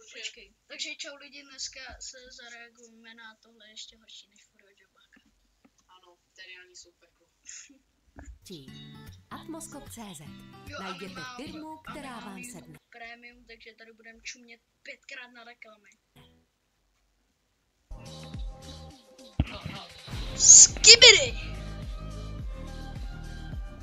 Počkej. Takže čau lidi, dneska se zareagujeme na tohle ještě horší než Furio Jobaka. Ano, teriáni jsou peklo. Atmoskop.cz. Najděte firmu, která vám sedne. Premium, takže tady budeme čumět 5krát na reklamy. Skibidi!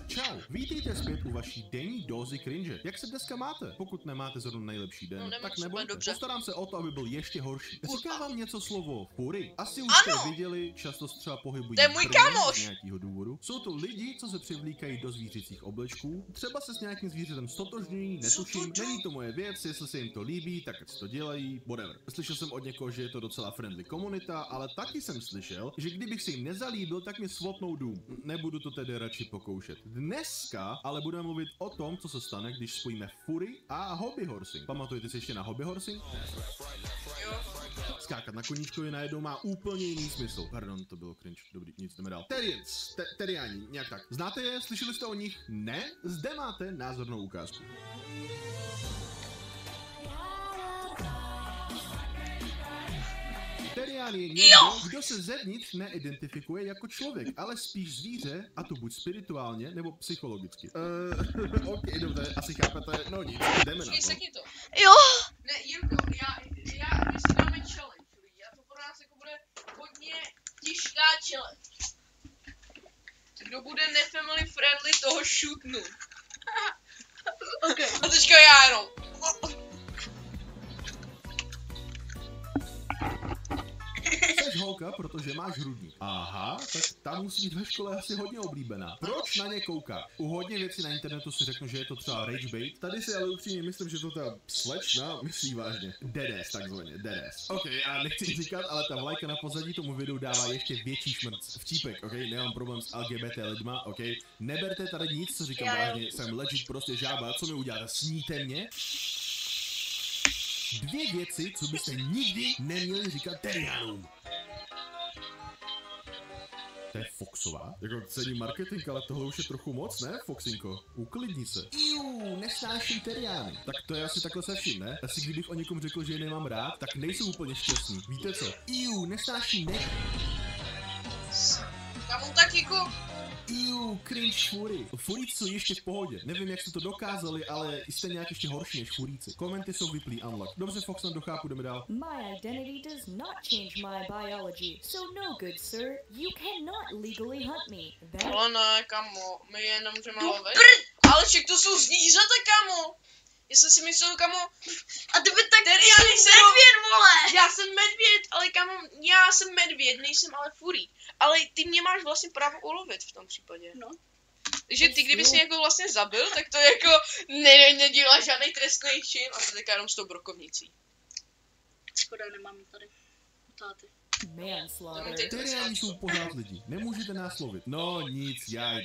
Čau, vítejte zpět u vaší denní dózy cringe. Jak se dneska máte? Pokud nemáte zrovna nejlepší den, tak nebojte. Postarám se o to, aby byl ještě horší. Říká vám něco slovo fury? Asi už jste viděli, často se třeba pohybují to je můj kámoš! z nějakého důvodu. Jsou to lidi, co se přivlíkají do zvířecích oblečků, třeba se s nějakým zvířetem stotožňují, netuším, není to moje věc, jestli se jim to líbí, tak ať to dělají, whatever. Slyšel jsem od někoho, že je to docela friendly komunita, ale taky jsem slyšel, že kdybych se jim nezalíbil, tak mě swapnou dům. Nebudu to tedy radši pokoušet. Dneska ale budeme mluvit o tom, co se stane, když spojíme fury a hobbyhorsing. Pamatujete si ještě na hobbyhorsing? Skákat na koníčkovi najednou má úplně jiný smysl. Pardon, to bylo cringe, dobrý, nic jdeme dál. Teriáni, nějak tak. Znáte je? Slyšeli jste o nich? Ne? Zde máte názornou ukázku. Terián je někdo, kdo se zevnitř neidentifikuje jako člověk, ale spíš zvíře, a to buď spirituálně, nebo psychologicky. Ok, dobře, asi chápete, no nic, jdeme na to. To. Jo! Ne, Jirko, my si dáme challenge, lidi, a to pro nás jako bude hodně těžká challenge. Kdo bude nefamily friendly, toho shootnu. Okay. A teďka já jenom. Jsi holka, protože máš hrudník. Aha, tak ta musí být ve škole asi hodně oblíbená. Proč na ně kouká? U hodně věcí na internetu si řeknu, že je to třeba rage bait. Tady si ale upřímně myslím, že to ta slečna myslí vážně. Dedes, takzvaně, dedes. Ok, a nechci říkat, ale ta vlajka na pozadí tomu videu dává ještě větší šmrc. Vtípek, ok, nemám problém s LGBT lidma, ok. Neberte tady nic, co říkám vážně, jsem legit prostě žába, co mi uděláte, sníte mě? Dvě věci, co byste nikdy neměli říkat teriánům. To je Foxová? Jako cením marketing, ale tohle už je trochu moc, ne, Foxinko? Uklidni se. Nesnáším teriány. Tak to je asi takhle se vším, ne? Asi kdybych o někom řekl, že je nemám rád, tak nejsou úplně šťastný. Víte co? Nesnáším ne. Tam tak jako... Cringe fury. Furíci jsou ještě v pohodě. Nevím, jak jste to dokázali, ale jste nějak ještě horší než furíci. Komenty jsou vyplý unlock. Dobře, Fox, dochápu, jdeme dál. My identity does not change my biology, so no good sir, you cannot legally hunt me. Ale ne, kamo, my je nemůžeme lovit. Ale však to jsou zvířata, kamo. Já jsem si myslel, kamo... A ty by tak teriáni medvěd, vole! Já jsem medvěd, ale kamo, já jsem medvěd, nejsem ale furí. Ale ty mě máš vlastně právo ulovit v tom případě. No. Takže ty, kdybys mě jako vlastně zabil, tak to jako nedělá žádný trestný čin a to teďka jenom s tou brokovnicí. Škoda, nemám ji tady. Táty. Manslaughter. Teriáni jsou pořád lidi. Nemůžete nás lovit. No nic,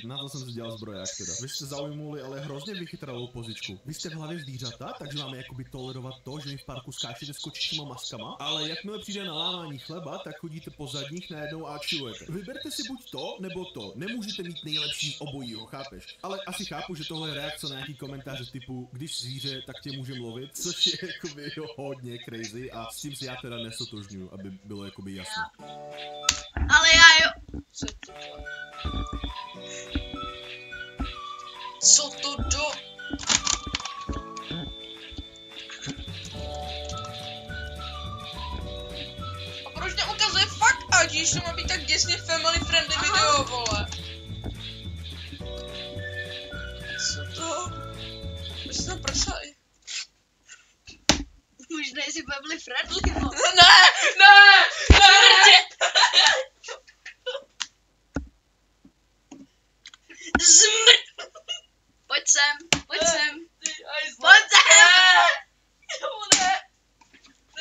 na to jsem si dělal zbroják teda. Vy jste zaujmuli ale hrozně vychytralou pozičku. Vy jste v hlavě zvířata, takže máme jakoby tolerovat to, že vy v parku skáčete s kočičíma maskama, ale jakmile přijde na lámání chleba, tak chodíte po zadních najednou a chillujete. Vyberte si buď to, nebo to. Nemůžete mít nejlepší z obojího, chápeš? Ale asi chápu, že tohle je reakce na nějaký komentáře typu, když zvíře, tak tě můžeme lovit, což je jakoby hodně crazy a s tím si já teda nesotožňuju, aby bylo jakoby jasné. Ale já jo. Co to do... A proč neukazuje fakt ať, když to má být tak děsně family friendly video, vole? Co to? Proč se tam prsají? Možná jsi family friendly, vole. Ne! Zmrt! Pojď sem! Pojď sem!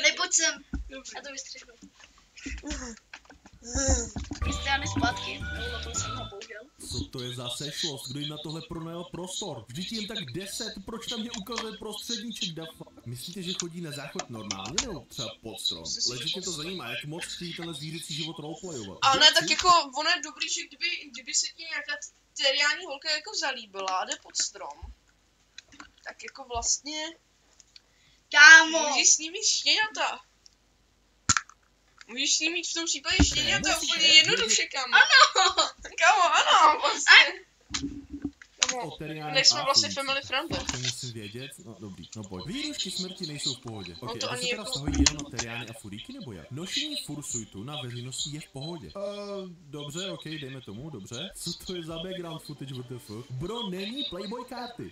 Nepojď sem! Já to vystřihnu. Kristiány zpátky. Neulopil jsem ho, bohužel. Co to je za sešlost? Kdo jim na tohle pronajal prostor? Vždyť jen tak 10, proč tam mě ukazuje prostředníček, dafa? Myslíte, že chodí na záchod normálně, nebo třeba pod strom? Ležitě to zajímá, jak moc chtějí tenhle zvířecí život roleplayovat. A ne, tak jako, ono je dobrý, že kdyby se ti nějaká teriální holka jako zalíbila a jde pod strom, tak jako vlastně Kámo! Můžeš s ním mít štěňata. Můžeš s ním mít v tom případě štěňata úplně jednoduše, kámo. Ano! Kámo, ano, vlastně. O Teriány Nejsme a vlastně Furiky. family friendly. To musím vědět, no dobrý, no pojď. Výrušky smrti nejsou v pohodě. No Okay, to a to ani se teda jako- vztahují jenom na Teriány a Furíky nebo jak? Nošení fursuitu na veřejnosti je v pohodě. Dobře, ok, dejme tomu, dobře. Co to je za background footage, WTF? Bro, není Playboy karty.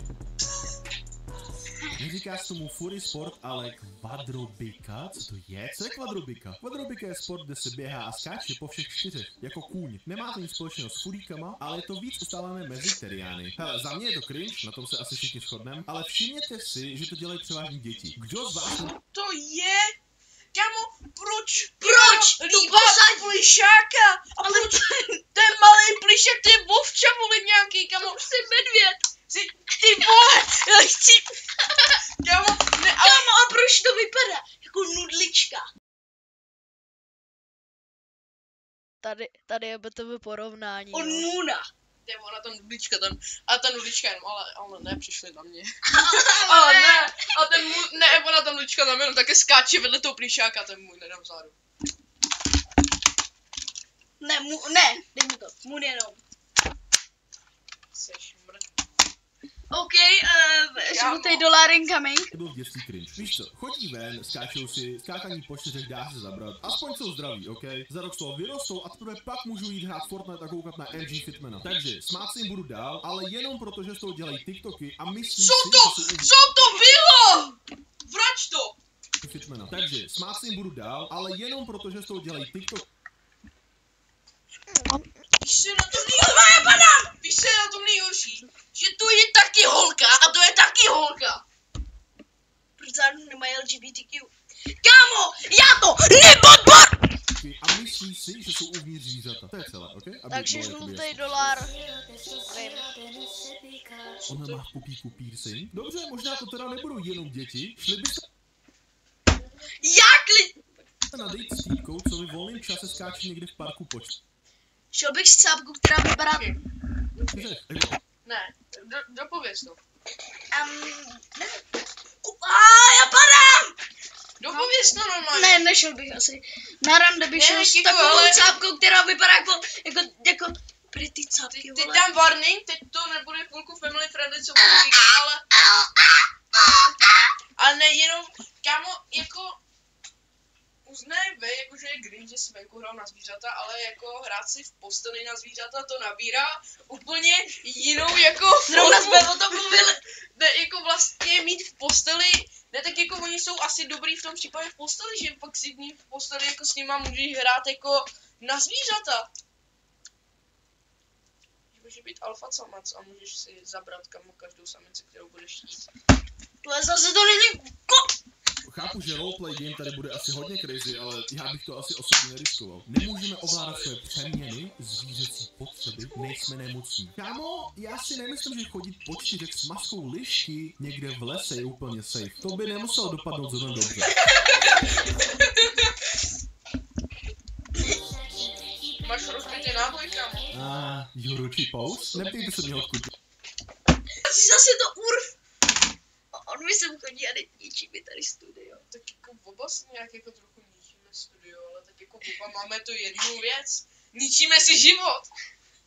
Neříká se tomu Fury Sport, ale kvadrobika? Co to je? Co je kvadrobika? Kvadrobika je sport, kde se běhá a skáče po všech čtyřech, jako kůň. Nemá to nic společného s furíkama, ale je to víc ustálené mezi Teriány. Hele, za mě je to cringe, na tom se asi všichni shodneme, ale všimněte si, že to dělají převážně děti. Kdo z vás To je... Kámo, proč? Proč? Líbá plišáka. A proč? Ten malý plišák, to je vovča, vole, nějaký, kámo. Jsi medvěd! Ty vole, já chci... Kámo, ne, ale... Kámo, a proč to vypadá? Jako nudlička. Tady je BTV porovnání. On no. Nuna. Je ona ta nudlička tam, a ta nudlička jenom, ale ne, přišli na mě. Ale ne, a ten můj, ne, ona ta nudlička tam jenom také skáče vedle toho plišáka, ten můj nedám vzadu. Ne, dej mu to. Mun jenom. Seš mrd. OK, žlutý dolar incoming. to byl v dětství cringe? Víš co, chodí ven, skáčou si, skákaní po čtyřech dá se zabrat. Aspoň jsou zdraví, ok? Za rok z toho vyrostou a teprve pak můžu jít hrát Fortnite a koukat na MG Fitmana. Takže smát si jim budu dál, ale jenom proto, že z toho dělají TikToky a myslí Co si, to? že jsou Co to bylo? Vrať to! Fitmana. Takže smát si jim budu dál, ale jenom proto, že z toho dělají TikTok. Víš, co je na tom nejhorší? Víš, co je na tom nejhorší? Že to je taky holka a to je taky holka. Proč zároveň nemají LGBTQ? Kámo, já to nepodpor! A myslí si, že jsou uvnitř zvířata. To je celé, ok? Aby Takže bylo jakoby žlutý jasné. dolar. Vím. Ona má v pupíku piercing? Dobře, možná to teda nebudou jenom děti. Šli byste Jak na date s týpkou, co v volném čase skáče někde v parku počt. Šel bych s cápkou, která vypadá... Ne, dopověz to. Já padám! Dopověz to normálně. Ne, nešel bych asi. Na rande bych Ne, šel s Kiko, takovou ale- cápkou, která vypadá jako pretty cápky, Teď vole. dám warning, teď to nebude chvilku family friendly, co budu říkat, ale ne jenom, kámo, jako uznej vy, jakože je green, že si venku hrál na zvířata, ale jako hrát si v posteli na zvířata to nabírá úplně jinou jako Zrovna formu. jsme o tom mluvili. Ne, jako vlastně mít v posteli, ne, tak jako oni jsou asi dobrý v tom případě v posteli, že pak si v posteli jako s nima můžeš hrát jako na zvířata. Může být alfa samac a můžeš si zabrat kamo každou samici, kterou budeš chtít. Ale zase to není... Chápu, že roleplay game tady bude asi hodně crazy, ale já bych to asi osobně neriskoval. Nemůžeme ovládat své přeměny, zvířecí potřeby, nejsme nemocní. Kámo, já si nemyslím, že chodit po čtyřech s maskou lišky někde v lese je úplně safe. To by nemuselo dopadnout zrovna dobře. Máš rozbitý náboj, kámo. Juručí pous? Neptejte se mě odkud. Asi zase to urv. On mi sem chodí a ničí mi tady studio. Tak jako oba si nějak jako trochu ničíme studio, ale tak jako oba máme tu jednu věc. Ničíme si život.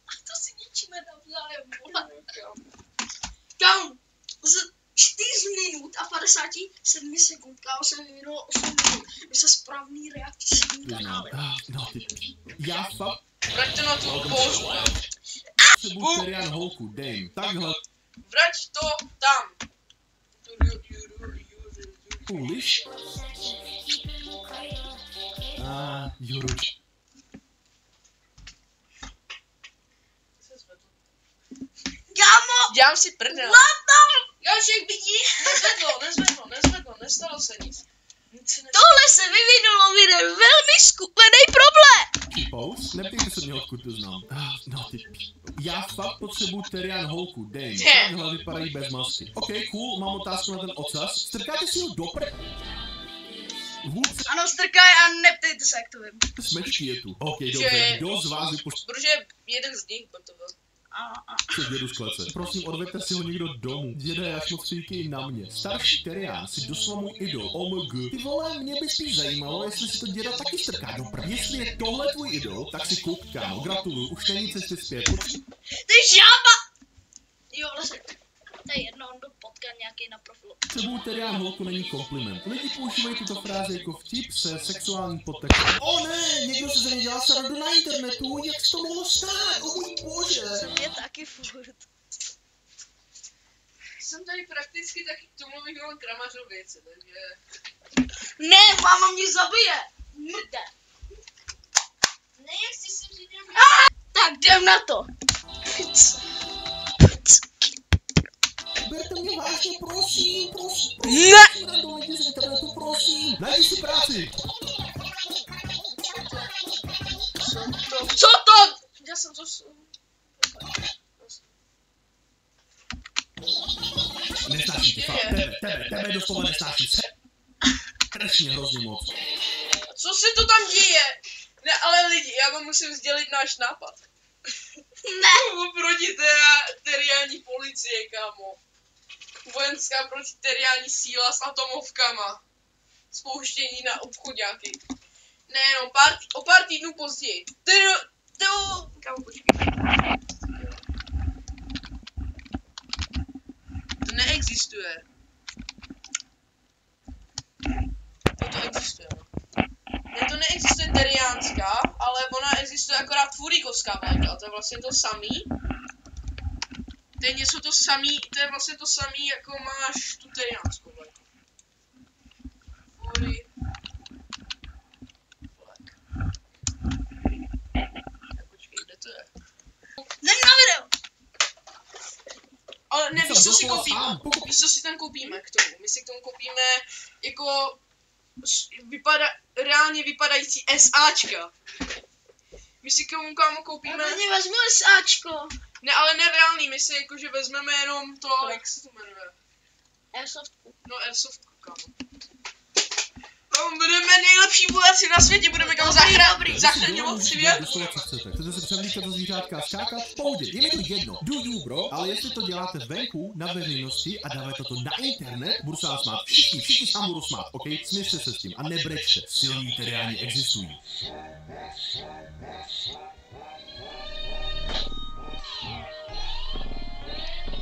A to si ničíme navzájem, vole. Kámo, z 4 minut a 57 sekund, kámo, jsem vyvinulo 8 minut. My se správný reakce kanály. No ty. Já fakt Vrať to na tu kóžu. potřebuji Terian holku, dejm. Takhle Vrať to tam. liš. Juruč. Kámo, Dělám si prdel. Gášek, vidíš? Nestalo se nic. tohle se vyvinulo v jeden velmi skupený problém. Pous? Neptejte se mě, odkud to znám. No ty. Já fakt potřebuji Terian holku, dejm. Takhle vypadají bez masky. Ok, cool, mám otázku na ten ocas. Strkáte si ho do Vůdce Ano, strkaj a neptejte se, jak to vím. smečky je tu. Ok, dobře, kdo z vás vypočte... Protože jeden z nich byl to byl. Co dědu z klece? Prosím, odveďte si ho někdo domů. Děda je až moc fíky na mě. Starší terián si doslova můj idol. OMG. Ty vole, mě by spíš zajímalo, jestli si to děda taky strká do prd. Jestli je tohle tvůj idol, tak si kup, kámo. Gratuluju, už není cesty zpět. Ty žába! Jo, ale to je jedno, on byl potkan nějaký na profilu. Sebou terián holku není kompliment. Lidi používají tuto frázi jako vtip se sexuálním podtextem. O ne, někdo se ze mě dělal srandu na internetu, jak se to mohlo stát, o můj bože. To mě taky furt. Jsem tady prakticky taky k tomu vyhnul Kramařovice, takže... Ne, máma mě zabije! Mrde! Ne, jak jsi si říct, Tak jdem na to! Berte mě vážně, prosím. Ne! Random lidi z internetu, prosím. Najdi si práci. Co to? já jsem to... Nesnáším tě, fakt. Tebe doslova nesnáším. Strašně hrozně moc. Co se to tam děje? Ne, ale lidi, já vám musím sdělit náš nápad. Ne! Proti teriální policie, kámo. Vojenská protiteriální síla s atomovkama. Spouštění na obchodňáky. Nejenom o pár týdnů později. Kámo, počkej. To neexistuje. To existuje. Ne, to neexistuje teriánská, ale ona existuje akorát furikovská vlajka. To je vlastně to samý. To je něco to samý, to je vlastně to samý, jako máš tu teriánskou vlajku. Fury. Počkej, kde to je? Jdem na video! Ale ne, víš, co si doslova koupíme? sám. Víš, co si tam koupíme k tomu? My si k tomu koupíme jako reálně vypadající SAčka. My si k tomu, kámo, koupíme... Já vezmu SAčko. Ne, ale nereálný, my si jakože vezmeme jenom to, jak se to jmenuje? Airsoftku. No, Airsoftku, kámo. Tam budeme nejlepší vojáci na světě, budeme kámo zachraňovat svět. Chcete si převlíkat do zvířátka a skákat? V pohodě, je mi to jedno. Do, bro. Ale jestli to děláte venku, na veřejnosti a dáváte to na internet, budu se vás smát. Všichni se vám budou smát, ok? Směřte se s tím a nebrečte. Silní teriáni existují.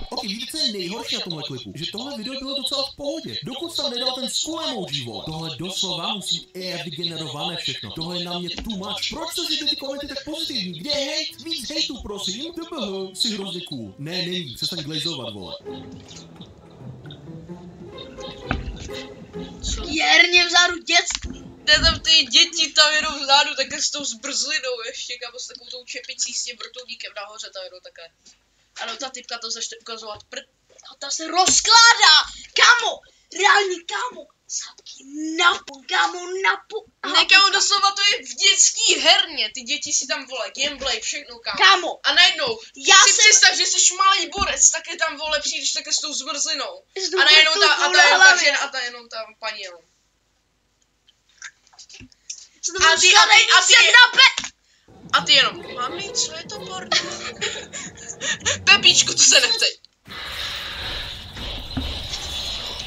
Ok, víte, co je nejhorší na tomhle klipu? Že tohle video bylo docela v pohodě. Dokud jsem nedal ten school emoji, vole. Tohle doslova musí AI vygenerované všechno. Tohle je na mě too much. Proč to si ty komenty tak pozitivní? Kde je hate? Víc hejtu, prosím. TBH, jsi hrozně cool. Ne, není, přestaň glazovat, vole. Je herně vzadu dětství. Tam ty děti tam jedou vzadu, takhle s tou zbrzlinou ještě, kámo, s takovou tou čepicí s tím vrtulníkem nahoře tam jedou takhle. Ano, ta typka to začne ukazovat prd. A ta se rozkládá. Kámo, reálně kámo. Zadky napu, kámo, napu. Ne, kámo, doslova to je v dětský herně, ty děti si tam vole gameplay, všechno, kámo. Kámo, A najednou, já si jsem... představ, že jsi malý borec, tak je tam vole, přijdeš také s tou zmrzlinou. S A najednou vrtulkou ta na jenom ta hlavě. žena a ta jenom tam paní jenom. A ty A ty jenom, mami, co je to porno? Pepíčku, to se neptej.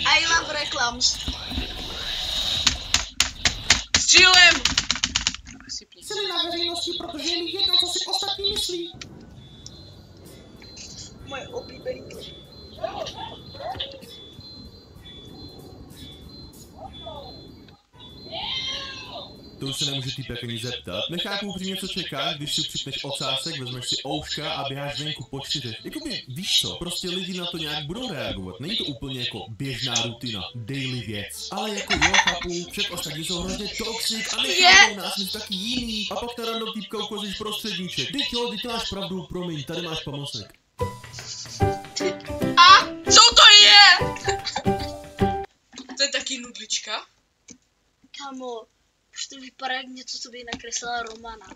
I love reclams. Střílem! Jsem na veřejnosti, protože je mi jedno, co si ostatní myslí. Moje oblíbený klip. To už se nemůže týpek ani zeptat. Nechápu upřímně, co čekáš, když si připneš ocásek, vezmeš si ouška a běháš venku po 4. Jakoby, víš co, prostě lidi na to nějak budou reagovat. Není to úplně jako běžná rutina, daily věc. Ale jako jo, chápu, však ostatní jsou hrozně toxic a nechápou nás, my taky jiný. A pak ta random týpka ukazuješ prostředníček. Teď jo, ty máš pravdu, promiň, tady máš pomocek. A co to je? To je taky nudlička? Kámo, už to vypadá jak něco, co by nakreslila Romana.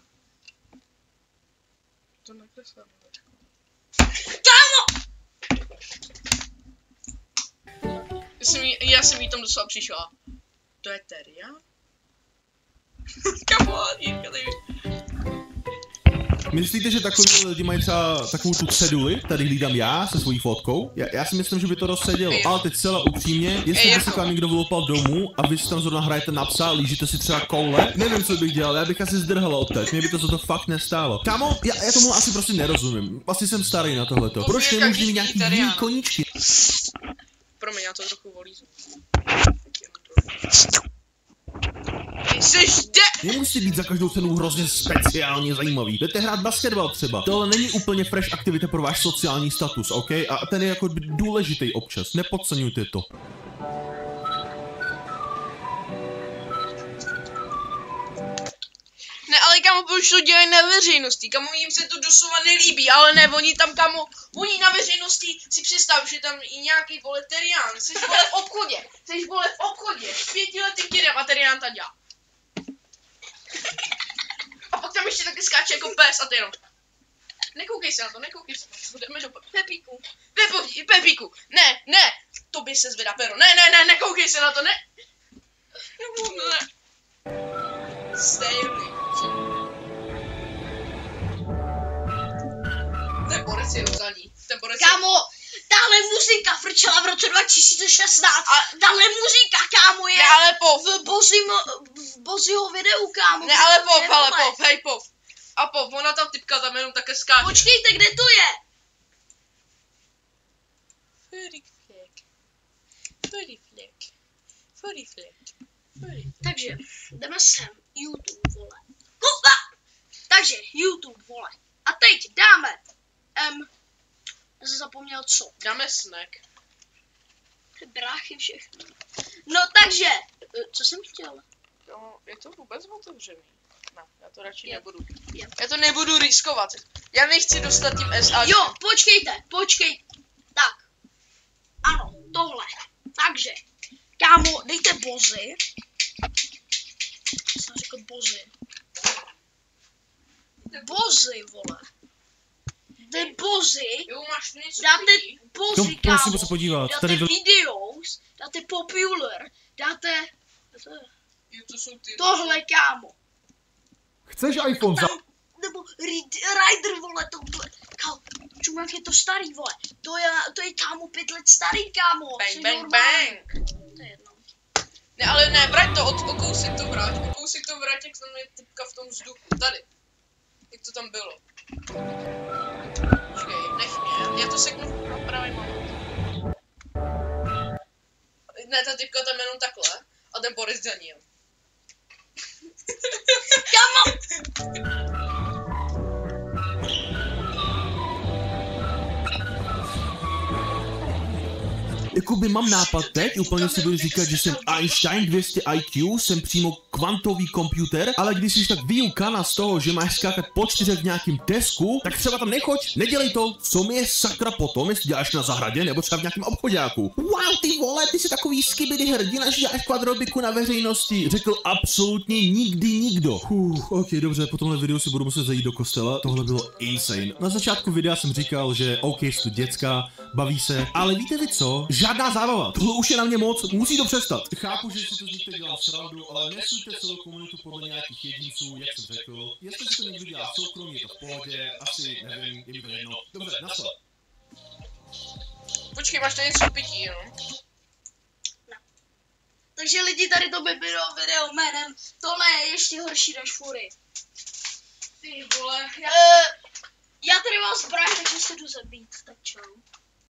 To nakreslila nudlička. Kámo! Já jsem jí tam doslova přišla. To je Teria? Kámo, Jirka tady... Myslíte, že takový lidi mají třeba takovou tu ceduli, tady hlídám já se svojí fotkou? Já si myslím, že by to rozsedělo. Ale teď celá upřímně, jestli by se k vám někdo vloupal domů a vy si tam zrovna hrajete na psa, lížíte si třeba koule, nevím, co bych dělal, já bych asi zdrhal odteď, mě by to za to fakt nestálo. Kámo, já tomu asi prostě nerozumím, asi jsem starý na tohleto. Proč nemůžu mít nějaký jiný koníčky? Promiň, já to trochu volízu. Ty jsi Nemusí být za každou cenu hrozně speciálně zajímavý. Jdete hrát basketbal třeba. Tohle není úplně fresh aktivita pro váš sociální status, OK? A ten je jako důležitý občas. Nepodceňujte to. Ne, ale kamo, proč to dělají na veřejnosti? Kamo, jim se to doslova nelíbí, ale ne, oni tam, kamo, oni na veřejnosti si představ, že tam i nějaký vole terián, jsi vole v obchodě, 5letým dědem a terián ta dělá. A pak tam ještě taky skáče jako pes a ty jenom. Nekoukej se na to, jdeme do Pepíku. Pepíku, ne, tobě se zvedá pero, ne, nekoukej se na to, ne. Stejný. Ten borec je rozdaný. Kámo, tahle muzika frčela v roce 2016. A tahle muzika, kámo, je ne, ale v Bozyho videu, kámo. Ne, ale pop. A pop, ona ta typka tam jenom také skáče. Počkejte, kde to je? Takže, jdeme sem. YouTube, vole. Takže, YouTube, vole. A teď dáme, já jsem zapomněl co. Dáme snack. Ty bráchy všechno. No takže, co jsem chtěl? No, je to vůbec otevřený. Ne, já to radši Je. nebudu. Já to nebudu riskovat. Já nechci dostat tím SA. Jo, počkejte. Tak. Ano, tohle. Takže, kámo, dejte bozy. Co jsem řekl bozy? Bozy, vole. Dej bozy. Jo, máš něco Dáte pití? bozy, No, prosím, kámo. se podívat. Dáte Tady byl... videos, dáte popular, dáte Jo, to jsou ty. tohle, kámo. Chceš iPhone za... Nebo Rider, vole, tohle. Kámo, čumak je to starý, vole. To je kámo 5 let starý, kámo. Bang, Jsi bang, normální. bang. To je jedno. Ne, ale ne, vrať to, o kousek to vrať, jak tam je typka v tom vzduchu, tady. Jak to tam bylo. Počkej, nech mě, já to seknu na pravý moment. Ne, ta typka tam jenom takhle, a ten Boris za ní. Kámo! Jakoby mám nápad teď, úplně si budu říkat, že jsem Einstein 200 IQ, jsem přímo kvantový počítač, ale když jsi tak vyukána z toho, že máš skákat po 4 v nějakým desku, tak třeba tam nechoď, nedělej to, co mi je sakra potom, jestli děláš na zahradě nebo třeba v nějakém obchodáku. Wow, ty vole, ty jsi takový skibidi hrdina, že děláš kvadrobiku na veřejnosti, řekl absolutně nikdy nikdo. Ok, dobře, po tomhle videu si budu muset zajít do kostela, tohle bylo insane. Na začátku videa jsem říkal, že ok, jsou to děcka, baví se, ale víte vy co? Žádná zábava, tohle už je na mě moc, musí to přestat. Chápu, že si to někdo dělá srandu, ale nesuďte celou komunitu podle nějakých jedinců, jak jsem řekl. Jestli si to někdo dělá soukromí, je to v pohodě, asi nevím, je mi to jedno. Dobře, naschle. Počkej, máš tady něco pití, jo? Takže lidi, tady to by bylo video jménem tohle je ještě horší než fury. Ty vole, Já tady mám zbraň, takže se jdu zabít, tak čau.